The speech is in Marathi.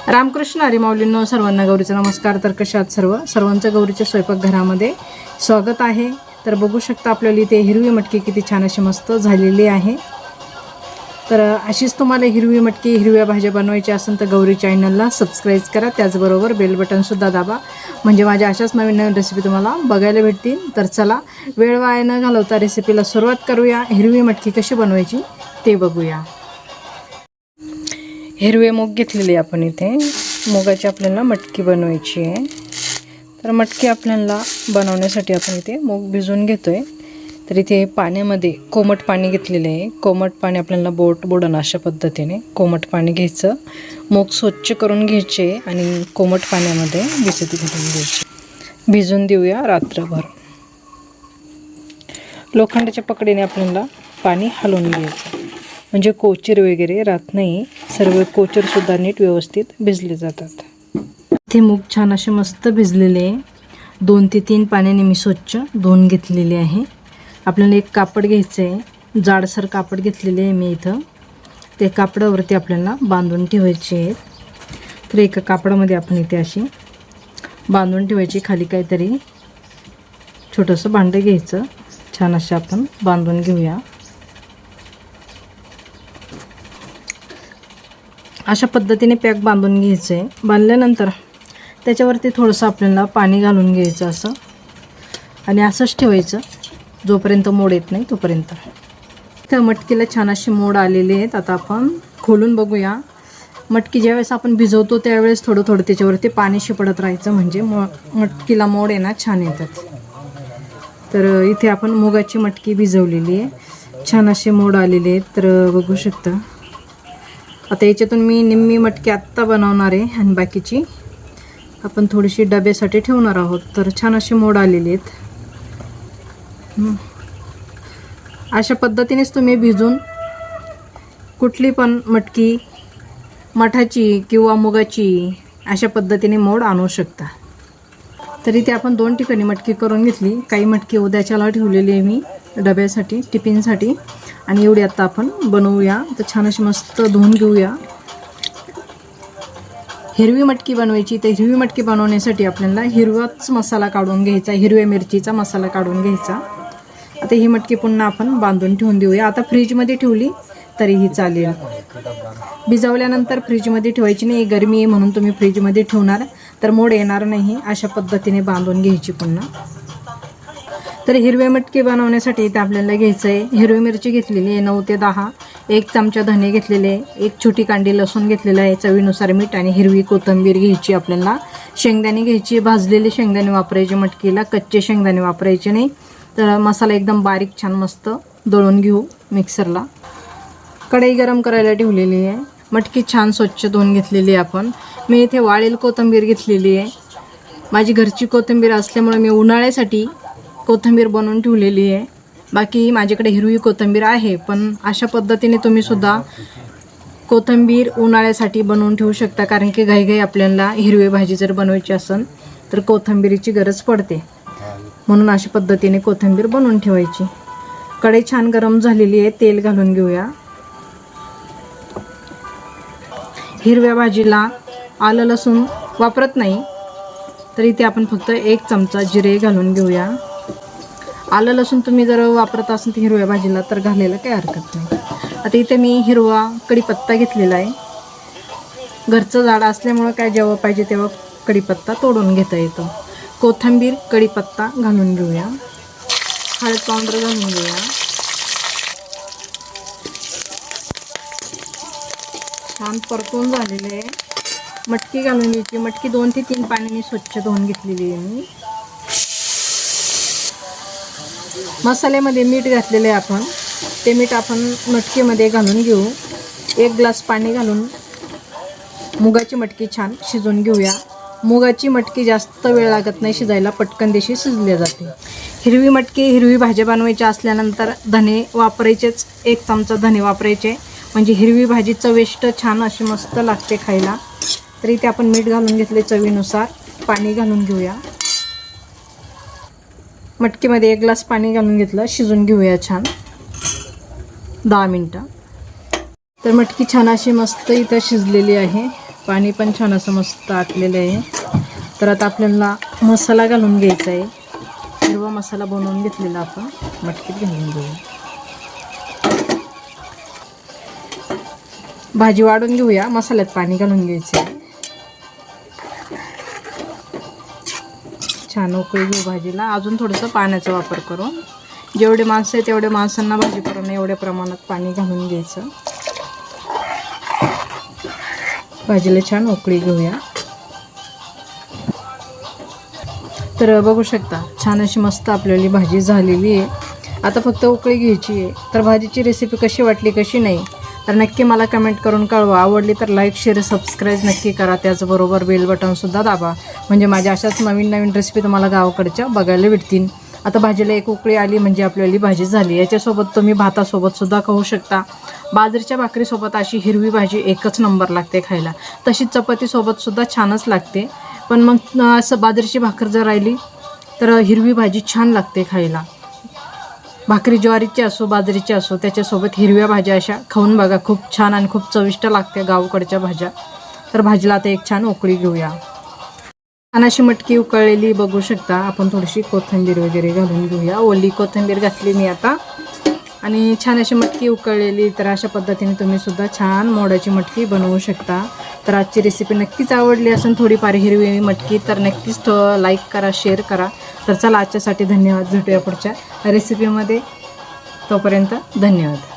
रामकृष्ण हरी माऊलींनो, सर्वांना गौरीचा नमस्कार. तर कशा आहात सर्वांचं गौरीच्या स्वयंपाकघरामध्ये स्वागत आहे. तर बघू शकता आपल्याला इथे हिरवी मटकी किती छान अशी मस्त झालेली आहे. तर अशीच तुम्हाला हिरवी मटकी हिरव्या भाज्या बनवायची असेल तर गौरी चॅनलला सबस्क्राईब करा. त्याचबरोबर बेल बटनसुद्धा दाबा, म्हणजे माझ्या अशाच नवीन नवीन रेसिपी तुम्हाला बघायला भेटतील. तर चला वेळ वाया न घालवता रेसिपीला सुरुवात करूया. हिरवी मटकी कशी बनवायची ते बघूया. हिरवे मूग घेतलेले आपण इथे. मुगाची आपल्याला मटकी बनवायची आहे. तर मटकी आपल्याला बनवण्यासाठी आपण इथे मूग भिजवून घेतोय. तर इथे पाण्यामध्ये कोमट पाणी घेतलेले आहे. कोमट पाणी आपल्याला बुडण अशा पद्धतीने कोमट पाणी घ्यायचं. मूग स्वच्छ करून घ्यायचे आणि कोमट पाण्यामध्ये भिजत घालून घ्यायचे. भिजून देऊया रात्रभर. लोखंडाच्या पकडीने आपल्याला पाणी हलवून घ्यायचं, म्हणजे कोचर वगैरे राहत नाही. सर्व कोचरसुद्धा नीट व्यवस्थित भिजले जातात. ते मूग छान असे मस्त भिजलेले 2 ते 3 पाण्याने मी स्वच्छ धुवून घेतलेले आहे. आपल्याला एक कापड घ्यायचं आहे. जाडसर कापड घेतलेले आहे मी इथं. ते कापडावरती आपल्याला बांधून ठेवायचे आहेत. तर एका कापडामध्ये आपण इथे अशी बांधून ठेवायची. खाली काहीतरी छोटंसं भांडं घ्यायचं. छान असे आपण बांधून घेऊया. अशा पद्धतीने पॅक बांधून घ्यायचं आहे. बांधल्यानंतर त्याच्यावरती थोडंसं आपल्याला पाणी घालून घ्यायचं असं, आणि असंच ठेवायचं जोपर्यंत मोड येत नाही तोपर्यंत. त्या मटकीला छान असे मोड आलेले आहेत. आता आपण खोलून बघूया. मटकी ज्यावेळेस आपण भिजवतो त्यावेळेस थोडं थोडं त्याच्यावरती पाणी शिपडत राहायचं, म्हणजे मटकीला मोड आहे ना छान येतात. तर इथे आपण मुगाची मटकी भिजवलेली आहे. छान असे मोड आलेले आहेत. तर बघू शकता. आता याच्यातून मी निम्मी मटकी आत्ता बनवणार आहे आणि बाकीची आपण थोडीशी डब्यासाठी ठेवणार आहोत. तर छान असे मोड आलेले आहेत. अशा पद्धतीनेच तुम्ही भिजून कुठली पण मटकी, मठाची किंवा मुगाची अशा पद्धतीने मोड आणू शकता. तरी ते आपण 2 ठिकाणी मटकी करून घेतली. काही मटकी उद्याच्याला ठेवलेली आहे मी डब्यासाठी, टिफिनसाठी, आणि एवढी आता आपण बनवूया. तर छान अशी मस्त धुवून घेऊया. हिरवी मटकी बनवायची. तर हिरवी मटकी बनवण्यासाठी आपल्याला हिरवाच मसाला काढून घ्यायचा, हिरव्या मिरचीचा मसाला काढून घ्यायचा. आता ही मटकी पुन्हा आपण बांधून ठेवून देऊया. आता फ्रीजमध्ये ठेवली तरीही चालेल. भिजवल्यानंतर फ्रीजमध्ये ठेवायची नाही. गरमी आहे म्हणून तुम्ही फ्रीजमध्ये ठेवणार तर मोड येणार नाही. अशा पद्धतीने बांधून घ्यायची पुन्हा. तर हिरव्या मटकी बनवण्यासाठी इथे आपल्याला घ्यायचं आहे. हिरवी मिरची घेतलेली आहे 9 ते 10, 1 चमचा धने घेतलेले, 1 छोटी कांडी लसूण घेतलेला आहे, चवीनुसार मीठ, आणि हिरवी कोथिंबीर घ्यायची आपल्याला. शेंगदाणे घ्यायची. भाजलेले शेंगदाणे वापरायचे मटकीला, कच्चे शेंगदाणे वापरायचे नाही. तर मसाला एकदम बारीक छान मस्त दळून घेऊ मिक्सरला. कढई गरम करायला ठेवलेली आहे. मटकी छान स्वच्छ धुवून घेतलेली आहे आपण. मी इथे वाळलेली कोथिंबीर घेतलेली आहे. माझी घरची कोथिंबीर असल्यामुळे मी उन्हाळ्यासाठी कोथिंबीर बनवून ठेवलेली आहे. बाकी माझ्याकडे हिरवी कोथिंबीर आहे, पण अशा पद्धतीने तुम्हीसुद्धा कोथिंबीर उन्हाळ्यासाठी बनवून ठेवू शकता. कारण की घाईघाई आपल्याला हिरवी भाजी जर बनवायची असेल तर कोथिंबीरीची गरज पडते, म्हणून अशा पद्धतीने कोथिंबीर बनवून ठेवायची. कढई छान गरम झालेली आहे. तेल घालून घेऊया. हिरव्या भाजीला आलं लसूण वापरत नाही, तर इथे आपण फक्त 1 चमचा जिरे घालून घेऊया. आलं लसूण तुम्ही जर वापरत असाल तर हिरव्या भाजीला तर घालायला काही हरकत नाही. आता इथे मी हिरवा कढीपत्ता घेतलेला आहे. घरचं झाड असल्यामुळं काय जेव्हा पाहिजे तेव्हा कढीपत्ता तोडून घेता येतो. कोथिंबीर, कढीपत्ता घालून घेऊया. हळद पावडर घालून घेऊया. छान परतून झालेले आहे. मटकी घालून घ्यायची. मटकी 2 ते 3 पाण्याने स्वच्छ धुवून घेतलेली आहे मी. मसाल्यामध्ये मीठ घातलेले आहे आपण. ते मीठ आपण मटकीमध्ये घालून घेऊ. 1 ग्लास पाणी घालून मुगाची मटकी छान शिजवून घेऊया. मुगाची मटकी जास्त वेळ लागत नाही शिजायला, पटकन देशी शिजली जाते. हिरवी मटकी हिरवी भाजी बनवायची असल्यानंतर धने वापरायचेच. 1 चमचा धने वापरायचे, म्हणजे हिरवी भाजी चविष्ट छान अशी मस्त लागते खायला. तर इथे आपण मीठ घालून घेतले चवीनुसार. पाणी घालून घेऊया. मटकीमध्ये 1 ग्लास पाणी घालून घेतलं. शिजून घेऊया छान 10 मिनटं. तर मटकी छान अशी मस्त इथं शिजलेली आहे. पाणी पण छान असं मस्त आटलेलं आहे. तर आता आपल्याला मसाला घालून घ्यायचा आहे. हिरवा मसाला बनवून घेतलेला आपण मटकीत घालून घेऊ. भाजी वाढून घेऊया. मसाल्यात पाणी घालून घ्यायचं आहे. छान उकळी घेऊ भाजीला. अजून थोडंसं पाण्याचा वापर करू. जेवढे माणसं आहे तेवढ्या माणसांना भाजी करून एवढ्या प्रमाणात पाणी घालून घ्यायचं. भाजीला छान उकळी घेऊया. तर बघू शकता छान अशी मस्त आपल्याली भाजी झालेली आहे. आता फक्त उकळी घ्यायची आहे. तर भाजीची रेसिपी कशी वाटली कशी नाही तर नक्की मला कमेंट करून कळवा. आवडली तर लाईक शेअर सबस्क्राईब नक्की करा. त्याचबरोबर बेल बटनसुद्धा दाबा म्हणजे माझ्या अशाच नवीन नवीन रेसिपी तुम्हाला गावाकडच्या बघायला भेटतील. आता भाजीला एक उकळी आली म्हणजे आपल्याली भाजी झाली. याच्यासोबत तुम्ही भातासोबतसुद्धा खाऊ शकता. बाजरीच्या भाकरीसोबत अशी हिरवी भाजी एकच नंबर लागते खायला. तशीच चपातीसोबतसुद्धा छानच लागते. पण मग असं बाजरीची भाकर जर राहिली तर हिरवी भाजी छान लागते खायला. भाकरी ज्वारीची असो बाजरीची असो त्याच्यासोबत हिरव्या भाज्या अशा खाऊन बघा. खूप छान आणि खूप चविष्ट लागते गावकडच्या भाज्या. तर भाजीला आता एक छान उकळी घेऊया. छान अशी मटकी उकळलेली बघू शकता. आपण थोडीशी कोथिंबीर वगैरे घालून घेऊया. ओली कोथिंबीर घातली मी आता. आणि छान अशी मटकी उकळलेली. तर अशा पद्धतीने तुम्ही सुद्धा छान मोडाची मटकी बनवू शकता. तर आजची रेसिपी नक्कीच आवडली असेल थोडीफार हिरवी मटकी तर नक्कीच लाईक करा शेअर करा. तर चला आजच्यासाठी धन्यवाद. भेटूया पुढच्या रेसिपीमध्ये. तोपर्यंत धन्यवाद.